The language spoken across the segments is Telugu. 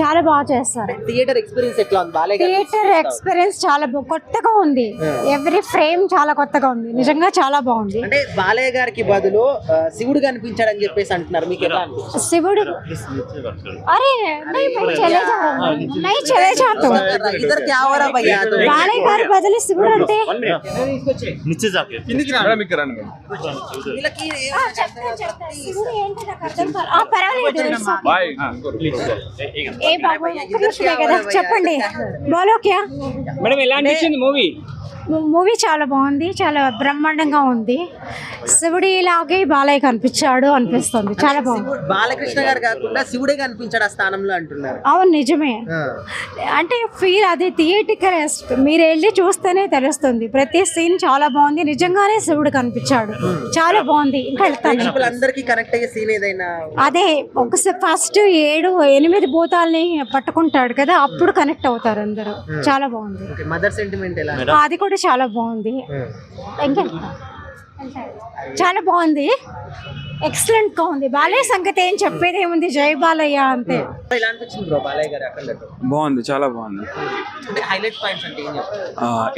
చాలా బాగా చేస్తారు. థియేటర్ ఎక్స్పీరియన్స్ ఎట్లా ఉంది? థియేటర్ ఎక్స్పీరియన్స్ చాలా కొత్తగా ఉంది. ఎవ్రీ ఫ్రేమ్ చాలా కొత్తగా ఉంది. నిజంగా చాలా బాగుంది. అంటే బాలయ్య గారికి బదులు శివుడు కనిపించాడని చెప్పేసి అంటున్నారు, మీకు ఎలా అనిపిస్తుంది? శివుడు అరే నై చలే జాతో ఇద్దరు క్యా హో రहा भैया? బాలయ్య గారి బదులు శివుడు అంటే వీళ్ళకి శివుడు ఏంటో నాకు అర్థం కాదు. పర్వాలేదు ఏ బాబు ఒక్క నిమిషమే కదా, చెప్పండి. బోలో క్యా మేడం ఎలా అనిపించింది మూవీ? మూవీ చాలా బాగుంది, చాలా బ్రహ్మాండంగా ఉంది. శివుడి లాగే బాలయ్య కనిపించాడు అనిపిస్తుంది. చాలా బాగుంది. బాలకృష్ణ గారు కాకుండా శివుడే కనిపించాడు ఆ స్థానంలో అంటున్నారు. అవును నిజమే. అంటే ఫీల్ అది థియేటికల్, మీరు వెళ్ళి చూస్తేనే తెలుస్తుంది. ప్రతి సీన్ చాలా బాగుంది. నిజంగానే శివుడు కనిపించాడు, చాలా బాగుంది. ఇంకా వెళ్తాను. అందరికి కనెక్ట్ అయ్యే సీన్ ఏదైనా? అదే ఒకసారి ఫస్ట్ 7-8 భూతాల్ని పట్టుకుంటాడు కదా, అప్పుడు కనెక్ట్ అవుతారు అందరూ. చాలా బాగుంది. మదర్ సెంటిమెంట్ ఎలా? అది కూడా చాలా బాగుంది. ఇంకా చాలా బాగుంది, ఎక్సలెంట్ గా ఉంది. బాలయ్య సంగతి ఏం చెప్పేది ఏముంది, జై బాలయ్య అంతే. ఎలా అనిపించింది బ్రో బాలయ్య గారు అక్కడ? బాగుంది, చాలా బాగుంది. అంటే హైలైట్ పాయింట్స్ అంటే ఏం చెప్తారు?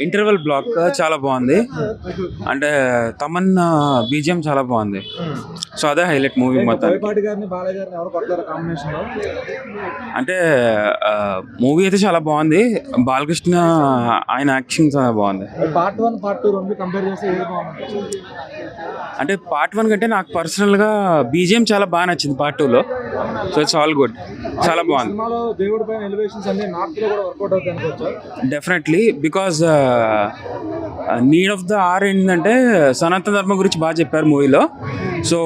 ఇంటర్వెల్ బ్లాక్ చాలా బాగుంది. అంటే తమన్ బీజిఎం చాలా బాగుంది. సో అదే హైలైట్ మూవీ మొత్తం. అంటే మూవీ అయితే చాలా బాగుంది. బాలకృష్ణ ఆయన యాక్షన్ చాలా బాగుంది. పార్ట్ 1 పార్ట్ 2 రెండు కంపేర్ చేస్తే ఏది బాగుంది? అంటే పార్ట్ 1 కంటే నాకు పర్సనల్గా బీజిఎం చాలా బాగా నచ్చింది పార్ట్ 2లో. సో ఇట్స్ ఆల్ గుడ్, చాలా బాగుంది. సినిమాలో దేవుడి పైన ఎలివేషన్స్ అన్ని నార్త్ లో కూడా వర్కౌట్ అవుతాయి అనుకోవచ్చా? Definitely, because need of the hour ఏంటంటే సనాతన ధర్మం గురించి బాగా చెప్పారు మూవీలో. సో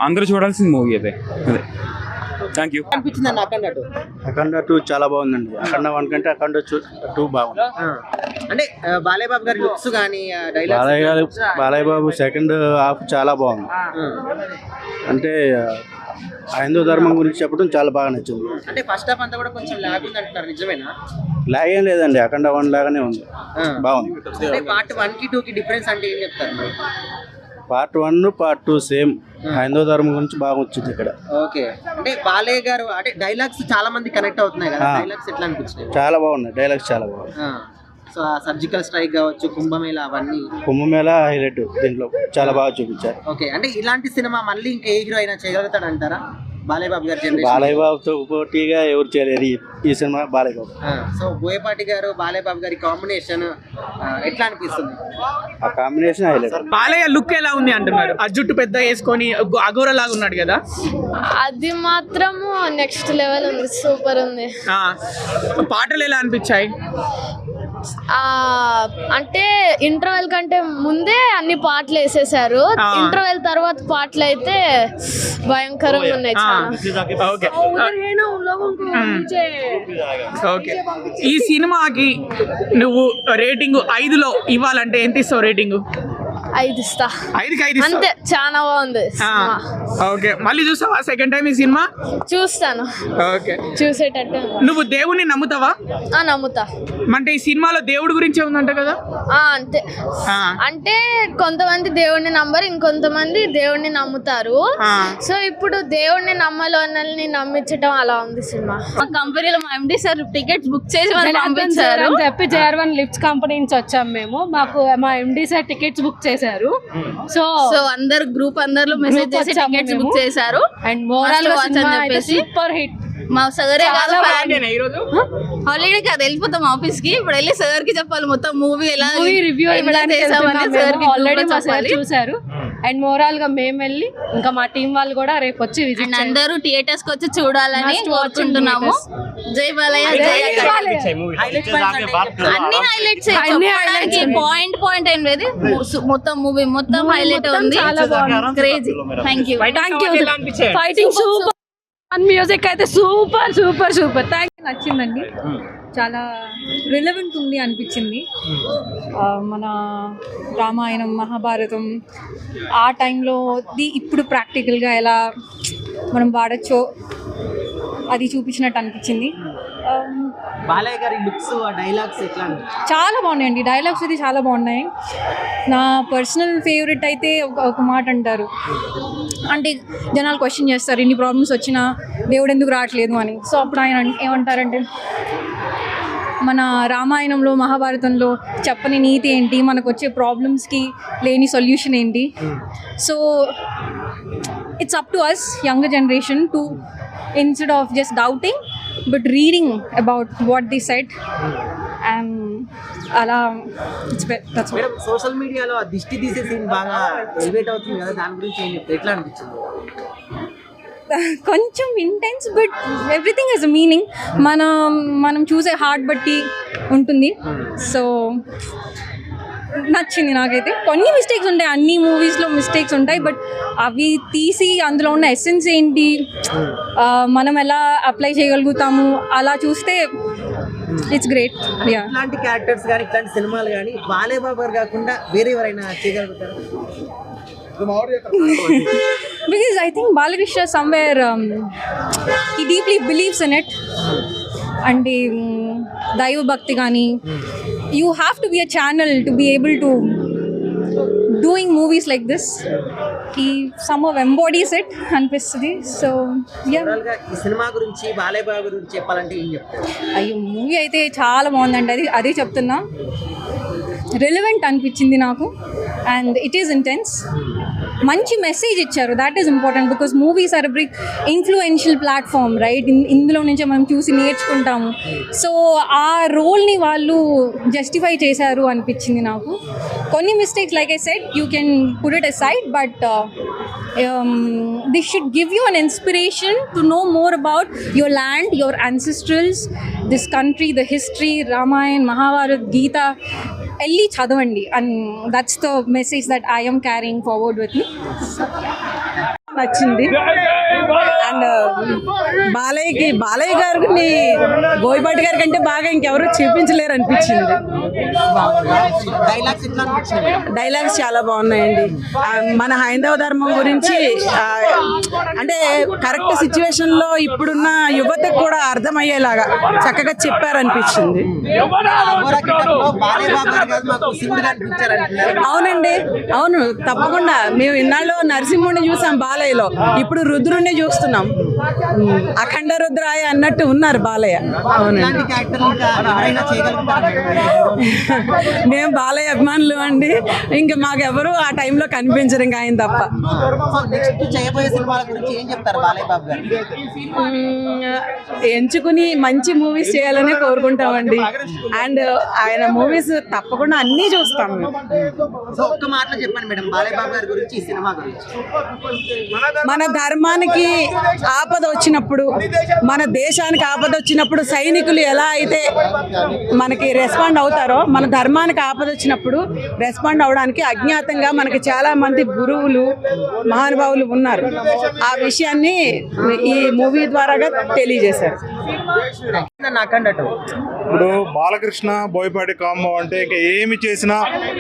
అందరూ చూడాల్సిన మూవీ అదే. Thank you. అనిపించింది అన్న అఖండ 2? అఖండ 2 చాలా బాగుందండి. అఖండ 1 కంటే అఖండ 2 బాగుంది. అంటే బాలయ్య బాబు గారి లుక్స్ కానీ బాలయ్య బాబు సెకండ్ హాఫ్ చాలా బాగుంది. అంటే హిందూ ధర్మం గురించి చెప్పడం చాలా బాగా నచ్చింది. అంటే ఫస్ట్ హాఫ్ అంతా కూడా కొంచెం లాగ్ ఉంది అంటున్నారు, నిజమేనా? లాగ్ ఏం లేదండి, అఖండ 1 లాగానే ఉంది, బాగుంది. అంటే పార్ట్ 1 కి 2 కి డిఫరెన్స్ అంటే ఏం చెప్తారు? పార్ట్ 1 పార్ట్ 2 సేమ్, హిందూ ధర్మం గురించి బాగా వచ్చింది ఇక్కడ. ఓకే. అంటే బాలయ్య గారు అంటే డైలాగ్స్ చాలా మంది కనెక్ట్ అవుతున్నాయి కదా, డైలాగ్స్ ఎట్లా అనిపించినాయి? చాలా బాగున్నాయి డైలాగ్స్, చాలా బాగుంది. సో సర్జికల్ స్ట్రైక్ కావచ్చు, కుంభమేళ, అవన్నీ. కుంభమేళ హైలైట్ దీంట్లో చాలా బాగా చూపించారు. ఓకే. అంటే ఇలాంటి సినిమా మళ్ళీ ఇంకా ఏ హీరో అయినా చేయగలుగుతాడు అంటారా? బాలయ్య బాబు గారు బాలయ్య బాబుతో పోటీగా ఎవరు చేయలేరు ఈ సినిమా బాలయ్య బాబు. సో బోయపాటి గారు బాలయ్య బాబు గారి కాంబినేషన్ ఎట్లా అనిపిస్తుంది? ఆ కాంబినేషన్ హైలైట్. బాలయ్య లుక్ ఎలా ఉంది అంటున్నారు? ఆ జుట్టు పెద్ద వేసుకొని అఘోర లాగా ఉన్నాడు కదా, అది మాత్రము నెక్స్ట్ లెవెల్ ఉంది, సూపర్ ఉంది. పాటలు ఎలా అనిపించాయి? అంటే ఇంటర్వెల్ కంటే ముందే అన్ని పాటలు వేసేసారు, ఇంటర్వెల్ తర్వాత పాటలు అయితే భయంకరంగా ఉన్నాయి. ఓకే, ఈ సినిమాకి నువ్వు రేటింగ్ 5లో ఇవ్వాలంటే ఎంత ఇస్తావు రేటింగ్? 5 ఇస్తా. 5కి 5 అంతే, చాలా బాగుంది. ఓకే, మళ్ళీ చూస్తావా సెకండ్ టైం ఈ సినిమా? చూస్తాను. ఓకే, చూసేటట్టు. నువ్వు దేవుణ్ణి నమ్ముతావా? నమ్ముతా. అంటే ఈ సినిమాలో దేవుడి గురించే ఉందంట కదా? అంతే. అంటే కొంతమంది దేవుడిని నమ్మరు, ఇంకొంతమంది దేవుడిని నమ్ముతారు. సో ఇప్పుడు దేవుడిని నమ్మలోని నమ్మించడం అలా ఉంది సినిమా. మా కంపెనీలో మా ఎండి సార్ టికెట్స్ బుక్ చేసి పంపించారు అని చెప్పి JR1 లిఫ్ట్స్ కంపెనీ నుంచి వచ్చాం మేము. మాకు మా ఎండి సార్ టికెట్స్ బుక్ చేశారు. సో అందరు గ్రూప్ అందరిలో మెసేజ్ చేసి టికెట్స్ బుక్ చేశారు. And moral super hit. మా సగరే కాదు, హాలిడే కాదు, వెళ్ళిపోతాం ఆఫీస్ కి. ఇప్పుడు వెళ్ళి సార్ కి చెప్పాలి మొత్తం మూవీ ఎలా రివ్యూ ఇవ్వడానికి ఆల్రెడీ మా సార్ చూసారు. అండ్ మోరల్ గా మేము వెళ్ళి ఇంకా మా టీం వాళ్ళు కూడా రేపు వచ్చి విజిట్, అందరూ థియేటర్స్ కి వచ్చి చూడాలని కోరుకుంటున్నాము. జై బాలయ్య, అన్ని హైలైట్స్ పాయింట్ ఏం లేదు, మొత్తం మూవీ మొత్తం హైలైట్ ఉంది. Crazy. Thank you. Fighting super, music అయితే సూపర్ సూపర్ సూపర్. నచ్చిందండి, చాలా రిలవెంట్ ఉంది అనిపించింది. మన రామాయణం మహాభారతం ఆ టైంలో ఇప్పుడు ప్రాక్టికల్గా ఎలా మనం వాడచ్చో అది చూపించినట్టు అనిపించింది. బాలయ్య గారి లుక్స్ డైలాగ్స్ ఎట్లా అనిపించాయి? చాలా బాగున్నాయండి, డైలాగ్స్ అయితే చాలా బాగున్నాయి. నా పర్సనల్ ఫేవరెట్ అయితే ఒక మాట అంటారు, అంటే జనాలు క్వశ్చన్ చేస్తారు ఇన్ని ప్రాబ్లమ్స్ వచ్చినా దేవుడు ఎందుకు రావట్లేదు అని. సో అప్పుడు ఆయన ఏమంటారంటే, మన రామాయణంలో మహాభారతంలో చెప్పని నీతి ఏంటి, మనకు వచ్చే ప్రాబ్లమ్స్కి లేని సొల్యూషన్ ఏంటి. So it's up to us younger generation to instead of just doubting but reading about what the said and అలా మేడం సోషల్ మీడియాలో ఆ దిష్టి తీసే సీన్ బాగా ఎలివేట్ అవుతుంది కదా, దాని గురించి ఏం చెప్తారు, ఎట్లా అనిపించింది? కొంచెం intense but everything is a meaning. మనం చూసే హార్ట్ బట్టి ఉంటుంది. సో నచ్చింది నాకైతే. కొన్ని మిస్టేక్స్ ఉంటాయి, అన్ని మూవీస్లో మిస్టేక్స్ ఉంటాయి, బట్ అవి తీసి అందులో ఉన్న ఎసెన్స్ ఏంటి, మనం ఎలా అప్లై చేయగలుగుతాము అలా చూస్తే ఇట్స్ గ్రేట్. యా, ఇట్లాంటి క్యారెక్టర్స్ కానీ ఇట్లాంటి సినిమాలు కానీ బాలయ్య బాబు గారు కాకుండా వేరే ఎవరైనా చేయగలుగుతారు? because I think Balakrishna somewhere he deeply believes in it. And Daiva Bhakti Gani, you have to be a channel to be able to doing movies like this. He somehow embodies it అనిపిస్తుంది. సో యా, ఈ సినిమా గురించి బాలయ్య బాబు గురించి చెప్పాలంటే ఏం చెప్తారు? అయ్యో మూవీ అయితే చాలా బాగుందండి, అదే చెప్తున్నా. రిలవెంట్ అనిపించింది నాకు అండ్ ఇట్ ఈస్ ఇంటెన్స్. మంచి మెసేజ్ ఇచ్చారు, that is important because movies are big influential platform right. ఇందులో నుంచే మనం చూసి నేర్చుకుంటాము. సో ఆ రోల్ని వాళ్ళు జస్టిఫై చేశారు అనిపించింది నాకు. కొన్ని mistakes like I said you can put it aside, but this should give you an inspiration to know more about your land, your ancestrals, this country, the history, Ramayana, Mahabharata, Gita. వెళ్ళి చదవండి and that's the message that I am carrying forward with me. నచ్చింది. అండ్ బాలయ్య గారిని బోయపాటి గారి కంటే బాగా ఇంకెవరు చూపించలేరు అనిపించింది. డైలాగ్స్ ఎట్లా అనిపించింది? డైలాగ్స్ చాలా బాగున్నాయండి. మన హైందవ ధర్మం గురించి అంటే కరెక్ట్ సిచ్యువేషన్లో ఇప్పుడున్న యువతకు కూడా అర్థమయ్యేలాగా చక్కగా చెప్పారనిపించింది. అవునండి, అవును, తప్పకుండా. మేము ఇన్నాళ్ళు నరసింహుడిని చూసాం బాలయ్యలో, ఇప్పుడు రుద్రుడిని చూస్తున్నాం. అఖండ రుద్రాయ అన్నట్టు ఉన్నారు బాలయ్య. అవునండి, మేము బాలయ్య అభిమానులు అండి. ఇంకా మాకెవరు ఆ టైంలో కనిపించరు, ఇంకా ఆయన తప్ప. ఎంచుకుని మంచి మూవీస్ చేయాలనే కోరుకుంటామండి. అండ్ ఆయన మూవీస్ తప్పకుండా అన్నీ చూస్తాం మేము. ఒక్క మాటలో చెప్పండి మేడం బాలయ్య బాబు గారి గురించి, ఈ సినిమా గురించి. మన ధర్మానికి ఆపద వచ్చినప్పుడు, మన దేశానికి ఆపద వచ్చినప్పుడు సైనికులు ఎలా అయితే మనకి రెస్పాండ్ అవుతారో, మన ధర్మానికి ఆపద వచ్చినప్పుడు రెస్పాండ్ అవడానికి అజ్ఞాతంగా మనకి చాలా మంది గురువులు మహానుభావులు ఉన్నారు. ఆ విషయాన్ని ఈ మూవీ ద్వారాగా తెలియజేశారు. ఇప్పుడు బాలకృష్ణ బోయపాటి కాంబో అంటే ఇంకా ఏమి చేసినా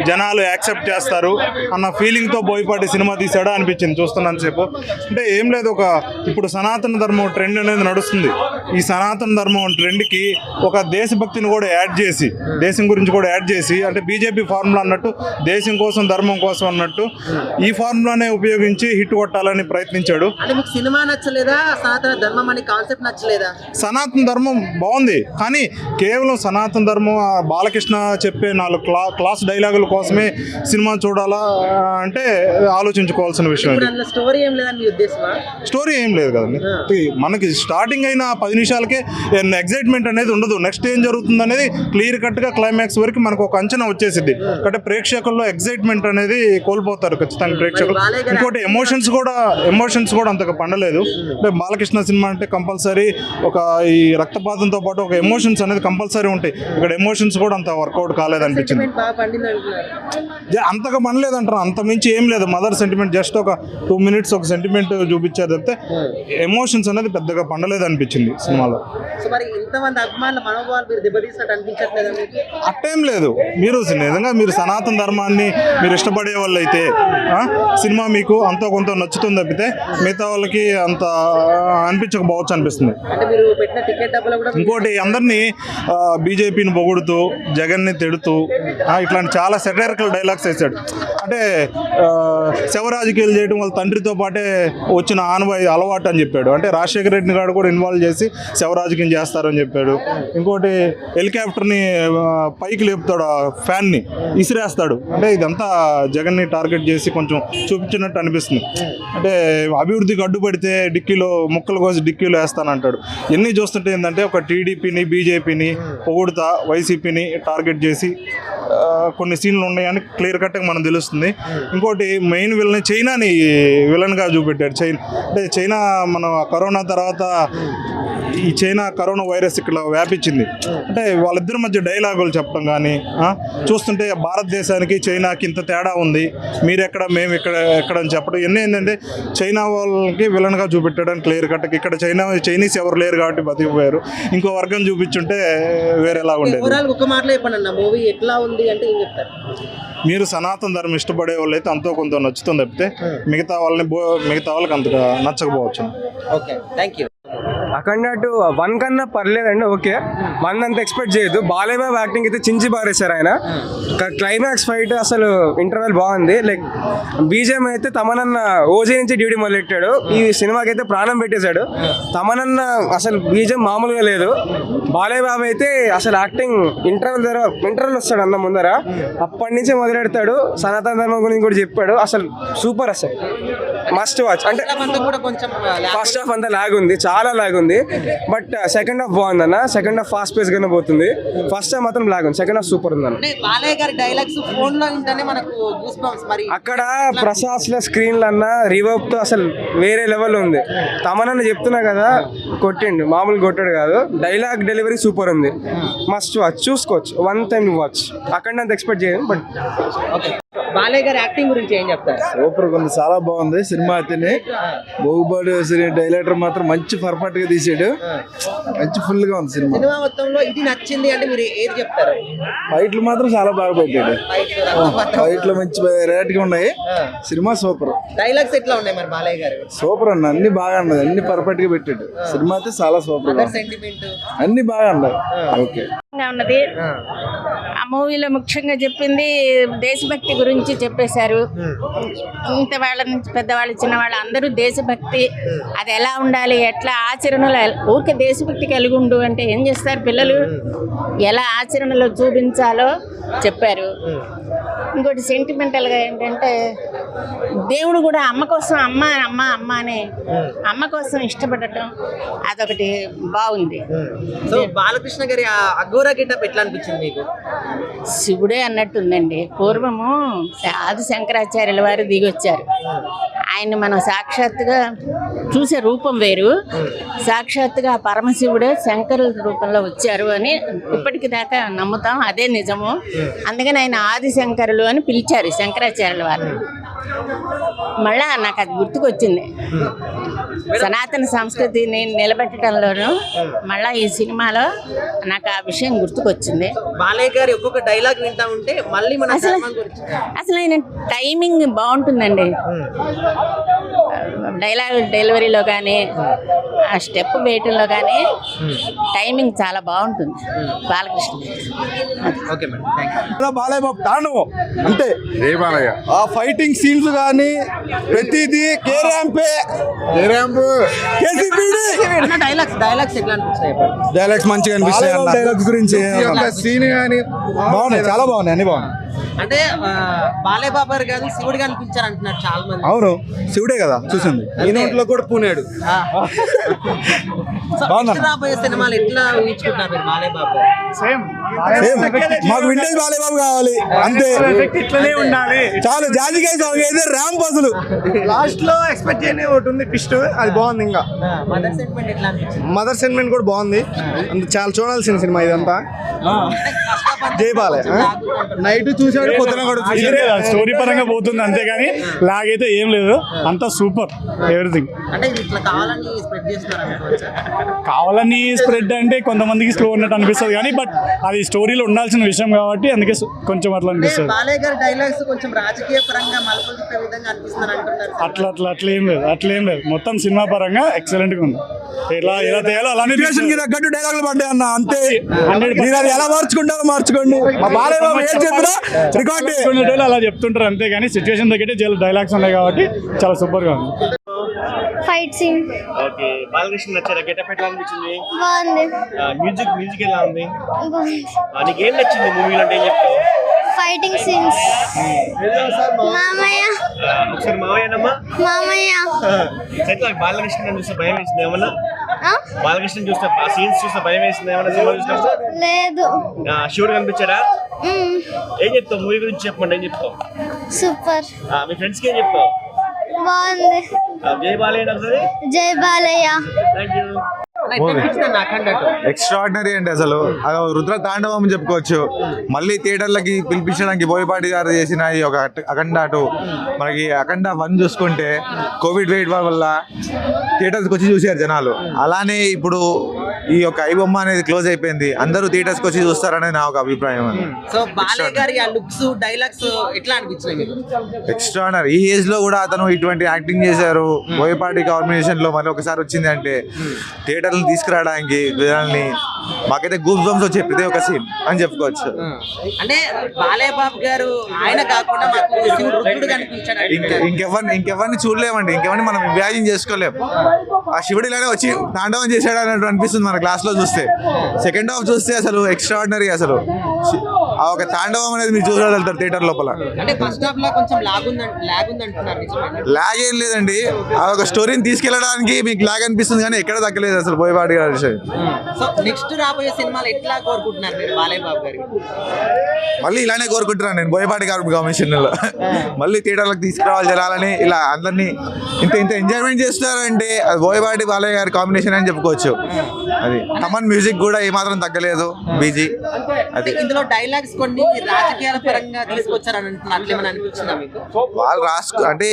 జనాలు యాక్సెప్ట్ చేస్తారు అన్న ఫీలింగ్తో బోయపాటి సినిమా తీసాడా అనిపించింది చూస్తున్నంతసేపు. అంటే ఏం లేదు, ఇప్పుడు సనాతన ధర్మం ట్రెండ్ అనేది నడుస్తుంది. ఈ సనాతన ధర్మం ట్రెండ్కి ఒక దేశభక్తిని కూడా యాడ్ చేసి, దేశం గురించి కూడా యాడ్ చేసి, అంటే బీజేపీ ఫార్ములా అన్నట్టు దేశం కోసం ధర్మం కోసం అన్నట్టు ఈ ఫార్ములానే ఉపయోగించి హిట్ కొట్టాలని ప్రయత్నించాడు. అంటే మీకు సినిమా నచ్చలేదా, సనాతన ధర్మం అనే కాన్సెప్ట్ నచ్చలేదా? సనాతన ధర్మం బాగుంది, కానీ కేవలం సనాతన ధర్మం బాలకృష్ణ చెప్పే 4 క్లాస్ డైలాగుల కోసమే సినిమా చూడాలా అంటే ఆలోచించుకోవాల్సిన విషయం. స్టోరీ ఏం లేదని మీ ఉద్దేశమా? స్టోరీ ఏం లేదు కదండి. మనకి స్టార్టింగ్ అయిన 10 నిమిషాలకే ఎగ్జైట్మెంట్ అనేది ఉండదు. నెక్స్ట్ ఏం జరుగుతుంది అనేది క్లియర్ కట్గా క్లైమాక్స్ వరకు మనకు ఒక అంచనా వచ్చేసింది. కాబట్టి ప్రేక్షకుల్లో ఎగ్జైట్మెంట్ అనేది కోల్పోతారు ఖచ్చితంగా ప్రేక్షకులు. ఇంకోటి ఎమోషన్స్ కూడా అంతగా పండలేదు. అంటే బాలకృష్ణ సినిమా అంటే కంపల్సరీ ఒక ఈ రక్తపాతంతో పాటు ఒక ఎమోషన్స్ అనేది కంపల్సరీ ఉంటాయి. ఇక్కడ ఎమోషన్స్ కూడా అంత వర్కౌట్ కాలేదనిపించింది. అంతగా పనిలేదంటారు, అంత మించి ఏం లేదు. మదర్ సెంటిమెంట్ జస్ట్ ఒక 2 minutes ఒక సెంటిమెంట్ చూపించారు తప్పితే ఎమోషన్స్ అనేది పెద్దగా పండలేదు అనిపించింది. సినిమాలో. సో మరి ఇంతమంది అభిమానుల మనోభావాలు మీరు దెబ్బతీసినట్టు అనిపించట్లేదా మీకు? అట్టేం లేదు, మీరు నిజంగా మీరు సనాతన ధర్మాన్ని మీరు ఇష్టపడే వాళ్ళు అయితే సినిమా మీకు అంతో కొంత నచ్చుతుంది తప్పితే మిగతా వాళ్ళకి అంత అనిపించకపోవచ్చు అనిపిస్తుంది. అంటే మీరు పెట్టిన టికెట్ డబ్బులు కూడా ఇంకోటి అందరినీ బీజేపీని పొగుడుతూ జగన్ని తిడుతూ ఇట్లాంటి చాలా సెటైరికల్ డైలాగ్స్ వేసాడు. అంటే శవ రాజకీయాలు చేయడం వాళ్ళ తండ్రితో పాటే వచ్చిన ఆనవాయి అలవాటు అని చెప్పాడు. అంటే రాజశేఖర రెడ్డిని గారు కూడా ఇన్వాల్వ్ చేసి శవ రాజకీయం చేస్తారని చెప్పాడు. ఇంకోటి హెలికాప్టర్ని పైకి లేపుతాడు, ఫ్యాన్ని ఇసిరేస్తాడు. అంటే ఇదంతా జగన్ని టార్గెట్ చేసి కొంచెం చూపించినట్టు అనిపిస్తుంది. అంటే అభివృద్ధికి అడ్డుపడితే డిక్కీలో ముక్కలు కోసి డిక్కీలో వేస్తానంటాడు. ఎన్ని చూస్తుంటే ఏంటంటే ఒక టీడీపీని బీజేపీని పొగుడుతా వైసీపీని టార్గెట్ చేసి కొన్ని సీన్లు ఉన్నాయని క్లియర్ కట్గా మనం తెలుస్తుంది. ఇంకోటి మెయిన్ విలన్ చైనాని విలన్గా చూపెట్టాడు. అంటే చైనా మన కరోనా తర్వాత ఈ చైనా కరోనా వైరస్ ఇక్కడ వ్యాపించింది. అంటే వాళ్ళిద్దరి మధ్య డైలాగులు చెప్పడం కానీ చూస్తుంటే భారతదేశానికి చైనాకి ఇంత తేడా ఉంది, మీరెక్కడ మేము ఎక్కడ అని చెప్పడం ఇవన్నీ ఏంటంటే చైనా వాళ్ళకి విలన్గా చూపెట్టడానికి క్లియర్ కట్గా. ఇక్కడ చైనీస్ ఎవరు లేరు కాబట్టి బతికిపోయారు. ఇంకో వర్గం చూపించుంటే వేరేలా ఉండేది. ఓవరాల్ ఒక మాటలో చెప్పండి అన్న, మూవీ ఎట్లా ఉంది అంటే ఏం చెప్తారు? మీరు సనాతన ధర్మం ఇష్టపడే వాళ్ళు అయితే అంతో కొంత నచ్చుతుంది తప్పితే మిగతా వాళ్ళకి అంతగా నచ్చకపోవచ్చు. Okay, thank you. అఖండ 1 కన్నా పర్లేదండి, ఓకే. 1 అంత ఎక్స్పెక్ట్ చేయొద్దు. బాలయ్య యాక్టింగ్ అయితే చించి పారేశారు ఆయన. క్లైమాక్స్ ఫైట్ అసలు ఇంటర్వెల్ బాగుంది. లైక్ బీజేఎం అయితే తమనన్న ఓజీ నుంచి డ్యూటీ మొదలెట్టాడు, ఈ సినిమాకి అయితే ప్రాణం పెట్టేశాడు. తమనన్న అసలు బీజేఎం మామూలుగా లేదు. బాలయ్య బాబు అయితే అసలు యాక్టింగ్ ఇంటర్వెల్ వస్తాడు అన్న ముందర, అప్పటి నుంచి మొదలెడతాడు. సనాతన ధర్మం గురించి కూడా చెప్పాడు. అసలు సూపర్, అసలు మస్ట్ వాచ్. అంటే ఫస్ట్ హాఫ్ అంతా లాగ్ ఉంది, చాలా లాగ్ ఉంది. బట్ సెకండ్ హాఫ్ బాగుంది అన్న. సెకండ్ హాఫ్ ఫాస్ట్ పేస్ గానే పోతుంది. ఫస్ట్ హాఫ్ మాత్రం లాగ్ ఉంది, సెకండ్ హాఫ్ సూపర్ ఉంది అన్న. బాలయ్య గారి డైలాగ్స్ ఫోన్ లో ఉంటేనే మనకు గూస్ బంప్స్. మరి అక్కడ ప్రశాస్ల స్క్రీన్లు అన్న రివర్బ్ తో అసలు వేరే లెవెల్ ఉంది. తమనన్న చెప్తున్నా కదా, కొట్టిండు, మామూలు కొట్టాడు కాదు. డైలాగ్ డెలివరీ సూపర్ ఉంది, మస్ట్ వాచ్, చూసుకోవచ్చు. 1 టైం వాచ్. అక్కడ అంత ఎక్స్పెక్ట్ చేయను. బట్ బాలయ్య గారి యాక్టింగ్ గురించి ఏం చెప్తారు? సూపర్ ఉంది, చాలా బాగుంది సినిమా. అయితే బాహుబలి డైరెక్టర్ మాత్రం మంచి పర్ఫెక్ట్ గా తీసాడు, మంచి ఫుల్ గా ఉంది సినిమా. సినిమా మొత్తంలో ఇది నచ్చింది అంటే మీరు ఏది చెప్తారు? ఫైట్లు మాత్రం చాలా బాగా పెట్టాడు, ఫైట్లు మంచి రేట్ గా ఉన్నాయి. Cinema super. డైలాగ్స్ ఎట్లా ఉన్నాయి మరి బాలయ్య గారు? సూపర్ అన్న, అన్ని బాగా ఉన్నది, అన్ని పర్ఫెక్ట్ గా పెట్టాడు. సినిమా అయితే చాలా సూపర్, సెంటిమెంట్ అన్ని బాగా ఉన్నాయి. ఓకే ఉన్నది. ఆ మూవీలో ముఖ్యంగా చెప్పింది దేశభక్తి గురించి చెప్పేశారు. ఇంత వాళ్ళ నుంచి పెద్దవాళ్ళు చిన్నవాళ్ళు అందరూ దేశభక్తి అది ఎలా ఉండాలి, ఎట్లా ఆచరణలో ఊరికే దేశభక్తి కలిగి ఉండు అంటే ఏం చేస్తారు పిల్లలు, ఎలా ఆచరణలో చూపించాలో చెప్పారు. ఇంకోటి సెంటిమెంటల్గా ఏంటంటే దేవుడు కూడా అమ్మ కోసం అమ్మ అమ్మ అమ్మ అని అమ్మ కోసం ఇష్టపడటం అదొకటి బాగుంది. సో బాలకృష్ణ గారి అఘోరా గెటప్ ఎట్లా అనిపించింది మీకు? శివుడే అన్నట్టుందండి. పూర్వము ఆది శంకరాచార్యుల వారు దిగొచ్చారు. ఆయన్ని మనం సాక్షాత్తుగా చూసే రూపం వేరు, సాక్షాత్తుగా పరమశివుడే శంకరుల రూపంలో వచ్చారు అని ఇప్పటికి దాకా నమ్ముతాం, అదే నిజము. అందుకని ఆయన ఆది శంకరులు అని పిలిచారు శంకరాచార్యుల వారు. మళ్ళా నాకు అది గుర్తుకొచ్చింది, సనాతన సంస్కృతిని నిలబెట్టడంలోనూ మళ్ళా ఈ సినిమాలో నాకు ఆ విషయం గుర్తుకొచ్చింది. బాలయ్య గారి ఒక్కొక్క డైలాగ్ వింటా ఉంటే మళ్ళీ మన అసలు ఆయన టైమింగ్ బాగుంటుందండి. డైలాగ్ డెలివరీలో కానీ ఆ స్టెప్ వేయటంలో కానీ టైమింగ్ చాలా బాగుంటుంది బాలకృష్ణ. బాలయ్య బాబు తాండవం అంటే ఆ ఫైటింగ్ సీన్స్ కానీ ప్రతిదీ డైలాగ్స్ ఎట్లా అనిపిస్తాయి? డైలాగ్స్ మంచిగా అనిపిస్తాయి. డైలాగ్స్ గురించి సీన్ కానీ బాగున్నాయి, చాలా బాగున్నాయి, అన్ని బాగున్నాయి. అంటే బాలయ్య బాబు గారు కాదు శివుడు గా అనిపించారు అంటున్నారు చాలా మంది. అవును, శివుడే కదా చూసింది. ఈ నోట్లో కూడా పూనాడు. రాబోయే సినిమాలు ఎట్లా ఊహించుకుంటున్నారు మీరు బాలయ్య బాబు? సేమ్ మాకు వింటేజ్ బాలయ్య బాబు కావాలి అంతే, ఇట్లనే ఉండాలి చాలు. జాజికాయ సాంగ్ అయితే ర్యాంప్ అసలు లాస్ట్ లో ఎక్స్పెక్ట్ చేయని ఒకటి ఉంది ట్విస్ట్, అది బాగుంది. ఇంకా మదర్ సెంటిమెంట్ ఎట్లా అనిపించింది? మదర్ సెంటిమెంట్ కూడా బాగుంది. చాలా చూడాల్సిన సినిమా ఇదంతా. ఫస్ట్ హాఫ్ జై బాలయ్య నైట్ చూసాడు పొద్దున కూడా చూసాడు. స్టోరీ పరంగా పోతుంది అంతేగాని లాగైతే ఏం లేదు, అంతా సూపర్ ఎవ్రీథింగ్. అంటే ఇది ఇట్లా కావాలని స్ప్రెడ్ చేస్తున్నారు అనుకోవచ్చా? కావాలని స్ప్రెడ్ అంటే కొంతమందికి స్లో ఉన్నట్టు అనిపిస్తుంది కానీ బట్ అది స్టోరీలో ఉండాల్సిన విషయం కాబట్టి అందుకే కొంచెం అట్లా అనిపిస్తుంది. బాలయ్య గారి డైలాగ్స్ కొంచెం రాజకీయ పరంగా మలుపులు తిప్పే విధంగా అనిపిస్తున్నారు అంటున్నారు. అట్లేం లేదు మొత్తం సినిమా పరంగా ఎక్సలెంట్ గా ఉంది. ఎలా తేయాలో అలానే తగ్గట్టు డైలాగులు పడ్డాయి అన్న, అంతే. మీరు అది ఎలా మార్చుకుంటారో మార్చుకోండి. మా బాలయ్య బాబు ఏం చెప్పినా రికార్డ్ అలా చెప్తుంటారు అంతేగాని సిచ్యువేషన్ తగ్గట్టే డైలాగ్స్ ఉన్నాయి కాబట్టి చాలా సూపర్ గా ఉంది. ఫైట్ సీన్ ఓకే, బాలకృష్ణ నచ్చారా? గెటప్ ఎట్లా అనిపించింది? బాగుంది. మ్యూజిక్ ఎలా ఉంది? నీకు ఏం నచ్చింది మూవీలో అంటే ఏం చెప్తావు? Fighting scenes. మామయ్య ఒకసారి మావయ్యనమ్మా. మామయ్య ఎట్లా బాలకృష్ణ చూస్తే భయం వేసింది ఏమన్నా? బాలకృష్ణ చూస్తే సీన్స్ చూస్తే భయం వేసింది ఏమన్నా? సినిమా చూసినప్పుడు లేదు. శివుడు కనిపించారా? ఏం చెప్తావు మూవీ గురించి? చెప్పండి, ఏం చెప్తావు? సూపర్. మీ ఫ్రెండ్స్కి ఏం చెప్తావు? బాగుంది. జై బాలయ్య అంటారు. జై బాలయ్య. Thank you. ఎక్స్ట్రాడినరీ అండి. అసలు రుద్ర తాండవం చెప్పుకోవచ్చు. మళ్ళీ థియేటర్లకి పిలిపించడానికి బోయపాటి గారు చేసిన ఈ ఒక అఖండ 2, మనకి అఖండ 1 చూసుకుంటే కోవిడ్ వెయిట్ వల్ల థియేటర్స్కి వచ్చి చూసారు జనాలు. అలానే ఇప్పుడు ఈ యొక్క ఐబొమ్మ అనేది క్లోజ్ అయిపోయింది, అందరూ థియేటర్స్కి వచ్చి చూస్తారనేది నా ఒక అభిప్రాయం. సో బాలయ్య గారి ఆ లుక్స్ డైలాగ్స్ ఎట్లా అనిపించినాయి మీకు? ఎక్స్ట్రాడినరీ. ఈ ఏజ్ లో కూడా అతను ఇటువంటి యాక్టింగ్ చేశారు. బోయపాటి కాంబినేషన్ లో మళ్ళీ ఒకసారి వచ్చింది అంటే థియేటర్లు తీసుకురావడానికి జనాల్ని మాకైతే గూస్ బంప్స్ వచ్చే ప్రతి ఒక్క సీన్ అని చెప్పుకోవచ్చు. అంటే బాలయ్య బాబు గారు ఆయన కాకుండా మాకు శివుడు రుద్రుడు కనిపించాడు. ఇంకెవరిని చూడలేమండి, ఇంకెవరిని మనం ఇమాజిన్ చేసుకోలేము. ఆ శివుడు ఇలానే వచ్చి తాండవం చేశాడు అన్నట్టు అనిపిస్తుంది మన క్లాస్ లో చూస్తే. సెకండ్ హాఫ్ చూస్తే అసలు ఎక్స్ట్రాడినరీ. అసలు ఆ ఒక తాండవం అనేది మీరు చూడగలుగుతారు థియేటర్ లోపల. అంటే ఫస్ట్ హాఫ్ లో కొంచెం లాగ్ ఉంది అంటున్నారు. లాగ్ ఏం లేదండి, ఆ ఒక స్టోరీని తీసుకెళ్ళడానికి మీకు లాగ్ అనిపిస్తుంది కానీ ఎక్కడ తగ్గలేదు అసలు బోయపాటి గారి విషయం. సో నెక్స్ట్ రాబోయే సినిమాలు ఎట్లా కోరుకుంటున్నారు మీరు బాలయ్య బాబు గారికి? మళ్ళీ ఇలానే కోరుకుంటున్నాను నేను బోయపాటి గారి కాంబినేషన్ లో మళ్ళీ థియేటర్లకు తీసుకురావాలి జనాలని. ఇలా అందరినీ ఇంత ఎంజాయ్మెంట్ చేస్తున్నారంటే అది బోయపాటి బాలయ్య గారి కాంబినేషన్ అని చెప్పుకోవచ్చు. అది తమన్ మ్యూజిక్ కూడా ఏమాత్రం తగ్గలేదు. బీజీ అది ఇందులో డైలాగ్స్ కొన్ని రాజకీయాల పరంగా తీసుకొచ్చారని అంటున్నారు. అట్లేమని అనిపించిందా మీకు? వాళ్ళు అంటే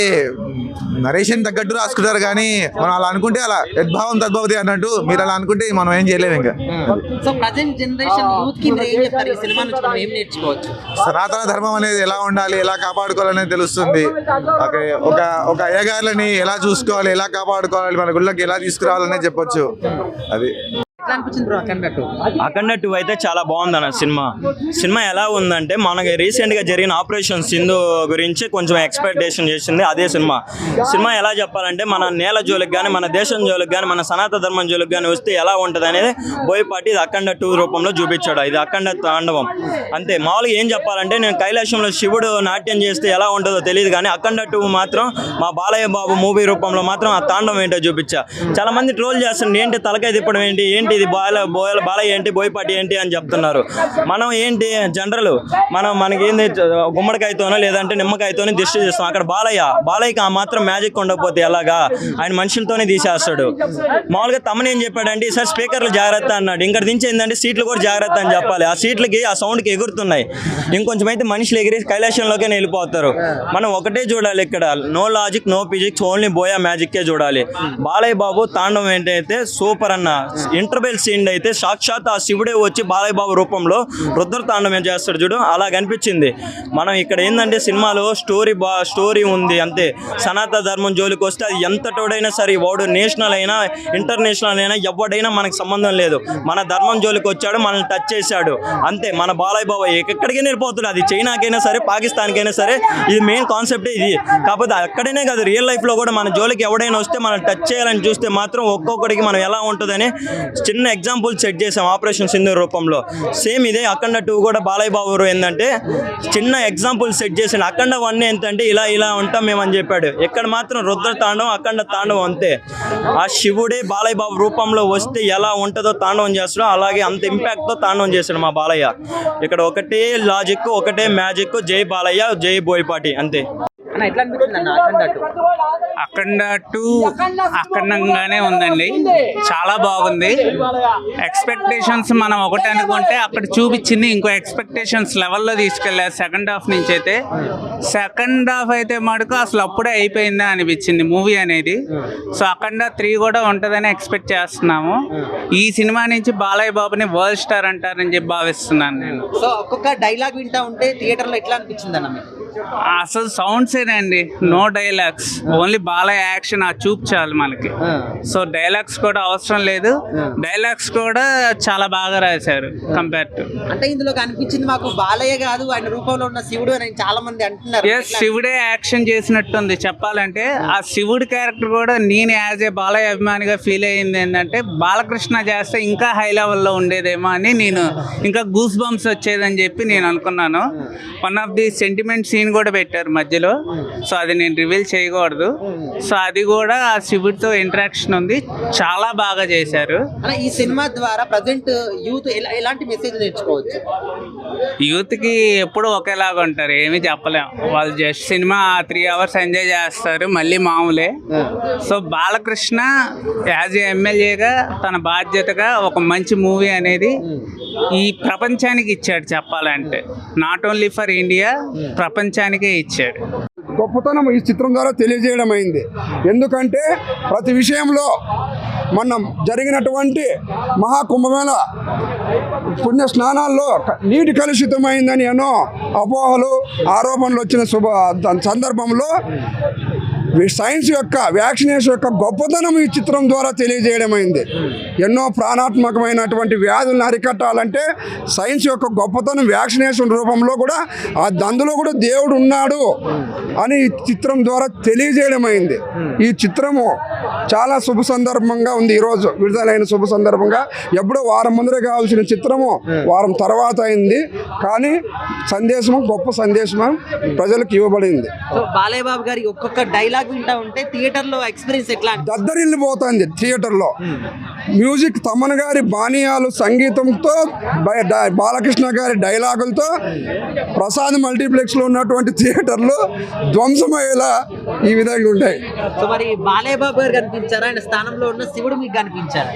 నరేషన్ తగ్గట్టు రాసుకుంటారు కానీ మనం అలా అనుకుంటే అలా యద్భావం తద్భవతి అన్నట్టు మీరు అలా అనుకుంటే మనం ఏం చేయలేము. ఇంకా సో ప్రజెంట్ జనరేషన్ యూత్ కి ఏం చెప్తారు? ఈ సినిమా నుంచి మనం ఏం నేర్చుకోవచ్చు? సనాతన ధర్మం అనేది ఎలా ఉండాలి, ఎలా కాపాడుకోవాలనేది తెలుస్తుంది. ఒక అయ్యగారులని ఎలా చూసుకోవాలి, ఎలా కాపాడుకోవాలి, మన గుళ్ళకి ఎలా తీసుకురావాలనే చెప్పొచ్చు. అది అఖండ 2 అయితే చాలా బాగుంది అన్న. సినిమా ఎలా ఉందంటే మనకి రీసెంట్గా జరిగిన ఆపరేషన్ సింధు గురించి కొంచెం ఎక్స్పెక్టేషన్ చేసింది అదే సినిమా ఎలా చెప్పాలంటే మన నేల జోలికి కానీ మన దేశం జోలికి కానీ మన సనాతన ధర్మం జోలికి కానీ వస్తే ఎలా ఉంటుంది అనేది బోయపాటి ఇది అఖండ 2 రూపంలో చూపించాడు. ఇది అఖండ తాండవం అంతే. మామూలుగా ఏం చెప్పాలంటే నేను కైలాసంలో శివుడు నాట్యం చేస్తే ఎలా ఉంటుందో తెలియదు కానీ అఖండ 2 మాత్రం మా బాలయ్య బాబు మూవీ రూపంలో మాత్రం ఆ తాండవం ఏంటో చూపించా. చాలా మంది ట్రోల్ చేస్తుండే ఏంటి తలకాయ తిప్పడం ఏంటి ఇది బాలయ్య ఏంటి బోయపాటి ఏంటి అని చెప్తున్నారు. మనం ఏంటి జనరల్ మనకి ఏంది గుమ్మడికాయతోనో లేదంటే నిమ్మకాయతోనే దిష్టి చేస్తాం. అక్కడ బాలయ్యకి ఆ మాత్రం మ్యాజిక్ ఉండకపోతే ఎలాగా? ఆయన మనుషులతోనే తీసేస్తాడు. మామూలుగా తమని ఏం చెప్పాడంటే సార్ స్పీకర్లు జాగ్రత్త అన్నాడు. ఇంకా దించేందంటే సీట్లు కూడా జాగ్రత్త అని చెప్పాలి. ఆ సీట్లకి ఆ సౌండ్కి ఎగురుతున్నాయి. ఇంకొంచెం అయితే మనుషులు ఎగిరి కైలాసంలోకే వెళ్ళిపోతారు. మనం ఒకటే చూడాలి ఇక్కడ, no logic no physics only Boya మ్యాజిక్కే చూడాలి. బాలయ్య బాబు తాండవం ఏంటైతే సూపర్ అన్న. ఇంటర్వెల్ సీన్ అయితే సాక్షాత్ ఆ శివుడే వచ్చి బాలయ్య బాబు రూపంలో రుద్ర తాండవం చేస్తాడు చూడు, అలా కనిపించింది. మనం ఇక్కడ ఏంటంటే సినిమాలో స్టోరీ ఉంది అంతే. సనాతన ధర్మం జోలికి వస్తే అది ఎంతటోడైనా సరే, వాడు నేషనల్ అయినా ఇంటర్నేషనల్ అయినా ఎవడైనా మనకు సంబంధం లేదు. మన ధర్మం జోలికి వచ్చాడు, మనల్ని టచ్ చేశాడు అంతే. మన బాలయ్య బాబు ఎక్కడికైనా వెళ్ళిపోతున్నాడు. అది చైనాకైనా సరే పాకిస్తాన్కైనా సరే, ఇది మెయిన్ కాన్సెప్టే ఇది. కాకపోతే అక్కడనే కాదు, రియల్ లైఫ్లో కూడా మన జోలికి ఎవడైనా వస్తే మనం టచ్ చేయాలని చూస్తే మాత్రం ఒక్కొక్కడికి మనం ఎలా ఉంటుందని చిన్న ఎగ్జాంపుల్ సెట్ చేసాం ఆపరేషన్ సింధు రూపంలో. సేమ్ ఇదే అఖండ 2 కూడా బాలయ్య బాబు ఏంటంటే చిన్న ఎగ్జాంపుల్ సెట్ చేసాడు. అఖండ 1 ఏంటంటే ఇలా ఉంటాం మేమని చెప్పాడు. ఇక్కడ మాత్రం రుద్ర తాండవం అఖండ తాండవం అంతే. ఆ శివుడే బాలయ్య బాబు రూపంలో వస్తే ఎలా ఉంటుందో తాండవం చేస్తాడో అలాగే అంత ఇంపాక్ట్తో తాండవం చేశాడు మా బాలయ్య. ఇక్కడ ఒకటే లాజిక్ ఒకటే మ్యాజిక్, జై బాలయ్య జై బోయపాటి అంతే. అన్న ఎట్లా అనిపించింది అన్న అఖండ 2? అఖండంగానే ఉందండి, చాలా బాగుంది. ఎక్స్పెక్టేషన్స్ మనం ఒకటి అనుకుంటే అక్కడ చూపించింది ఇంకో ఎక్స్పెక్టేషన్స్ లెవెల్లో తీసుకెళ్ళారు సెకండ్ హాఫ్ నుంచి. అయితే సెకండ్ హాఫ్ అయితే మటుకు అసలు అప్పుడే అయిపోయిందా అనిపించింది మూవీ అనేది. సో అఖండ 3 కూడా ఉంటుందని ఎక్స్పెక్ట్ చేస్తున్నాము. ఈ సినిమా నుంచి బాలయ్య బాబుని వరల్డ్ స్టార్ అంటారని చెప్పి భావిస్తున్నాను నేను. సో ఒక్కొక్క డైలాగ్ వింటా ఉంటే థియేటర్ లో ఎట్లా అనిపించింది అన్న మీకు? అసలు సౌండ్స్ ఏనండి, no dialogues, only Balayya action ఆ చూపు చాలు మనకి. సో డైలాగ్స్ కూడా అవసరం లేదు, డైలాగ్స్ కూడా చాలా బాగా రాశారు కంపేర్ టు. అంటే ఇందులో కనిపించింది మాకు బాలయ్య కాదు ఆయన రూపంలో ఉన్న శివుడు అని చాలా మంది అంటున్నారు. ఎస్, శివుడే యాక్షన్ చేసినట్టుంది చెప్పాలంటే. ఆ శివుడి క్యారెక్టర్ కూడా నేను యాజ్ ఏ బాలయ్య అభిమానిగా ఫీల్ అయ్యింది ఏంటంటే బాలకృష్ణ చేస్తే ఇంకా హై లెవెల్లో ఉండేదేమో అని, నేను ఇంకా గూస్ బంప్స్ వచ్చేదని చెప్పి నేను అనుకున్నాను. One of the sentiment scene కూడా పెట్టారు మధ్యలో, సో అది నేను రివీల్ చేయకూడదు. సో అది కూడా ఆ శివుడితో ఇంటరాక్షన్ ఉంది, చాలా బాగా చేశారు. ఈ సినిమా ద్వారా ప్రజెంట్ యూత్ ఎలాంటి మెసేజ్ నేర్చుకోవచ్చు? యూత్కి ఎప్పుడు ఒకేలాగా ఉంటారు, ఏమీ చెప్పలేం. వాళ్ళు జస్ట్ సినిమా 3 hours ఎంజాయ్ చేస్తారు, మళ్ళీ మామూలే. సో బాలకృష్ణ యాజ్ ఏ ఎమ్మెల్యేగా తన బాధ్యతగా ఒక మంచి మూవీ అనేది ఈ ప్రపంచానికి ఇచ్చాడు చెప్పాలంటే. నాట్ ఓన్లీ ఫర్ ఇండియా, ప్రపంచానికే ఇచ్చాడు. గొప్పతనం ఈ చిత్రం ద్వారా తెలియజేయడం అయింది. ఎందుకంటే ప్రతి విషయంలో మనం జరిగినటువంటి మహాకుంభమేళ పుణ్య స్నానాల్లో నీటి కలుషితమైందని ఎన్నో అపోహలు ఆరోపణలు వచ్చిన సందర్భంలో సైన్స్ యొక్క వ్యాక్సినేషన్ యొక్క గొప్పతనం ఈ చిత్రం ద్వారా తెలియజేయడమైంది. ఎన్నో ప్రాణాత్మకమైనటువంటి వ్యాధులను అరికట్టాలంటే సైన్స్ యొక్క గొప్పతనం వ్యాక్సినేషన్ రూపంలో కూడా అందులో కూడా దేవుడు ఉన్నాడు అని ఈ చిత్రం ద్వారా తెలియజేయడమైంది. ఈ చిత్రము చాలా శుభ సందర్భంగా ఉంది. ఈరోజు విడుదలైన శుభ సందర్భంగా, ఎప్పుడో వారం ముందరే కావాల్సిన చిత్రము వారం తర్వాత అయింది, కానీ సందేశము గొప్ప సందేశము ప్రజలకు ఇవ్వబడింది. బాలయ్య బాబు గారి ఒక్కొక్క డైలాగ్ వింటా ఉంటే థియేటర్ లో ఎక్స్పీరియన్స్ ఎట్లా? దద్దరిల్లిపోతుంది థియేటర్ లో. మ్యూజిక్ తమన్ గారి బాణీయాలు సంగీతంతో, బాలకృష్ణ గారి డైలాగులతో ప్రసాద్ మల్టీప్లెక్స్ లో ఉన్నటువంటి థియేటర్లు ధ్వంసమయ్యేలా ఈ విధంగా ఉంటాయి. సో మరి బాలయ్య బాబు గారు కనిపించారా? ఆయన స్థానంలో ఉన్న శివుడు మీకు కనిపించారు?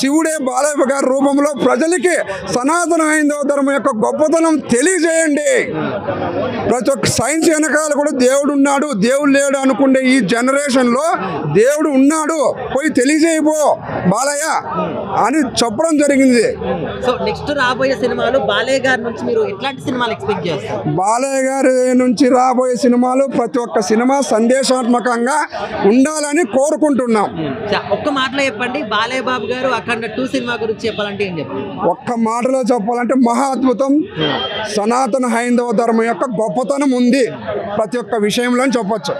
శివుడే బాలయ్య గారి రూపంలో ప్రజలకి సనాతన హైందవ ధర్మం యొక్క గొప్పతనం తెలియజేయండి. ప్రతి ఒక్క సైన్స్ వెనకాల కూడా దేవుడు ఉన్నాడు, దేవుడు లేడు అనుకుంటే ఈ జనరేషన్లో దేవుడు ఉన్నాడు, పోయి తెలియజేయబో బాలయ్య అని చెప్పడం జరిగింది. సో నెక్స్ట్ రాబోయే సినిమాలు బాలయ్య గారి నుంచి మీరు ఎట్లాంటి సినిమాలు ఎక్స్పెక్ట్ చేస్తారు? బాలయ్య గారి నుంచి రాబోయే సినిమాలు ప్రతి ఒక్క సినిమా సందేశాత్మకంగా ఉండాలని కోరుకుంటున్నాం. ఒక్క మాటలో చెప్పండి, బాలయ్య బాబు గారు అఖండ 2 సినిమా గురించి చెప్పాలంటే ఏం చెప్పండి? ఒక్క మాటలో చెప్పాలంటే మహా అద్భుతం. సనాతన హైందవ ధర్మం యొక్క గొప్పతనం ఉంది ప్రతి ఒక్క విషయంలో చెప్పొచ్చు.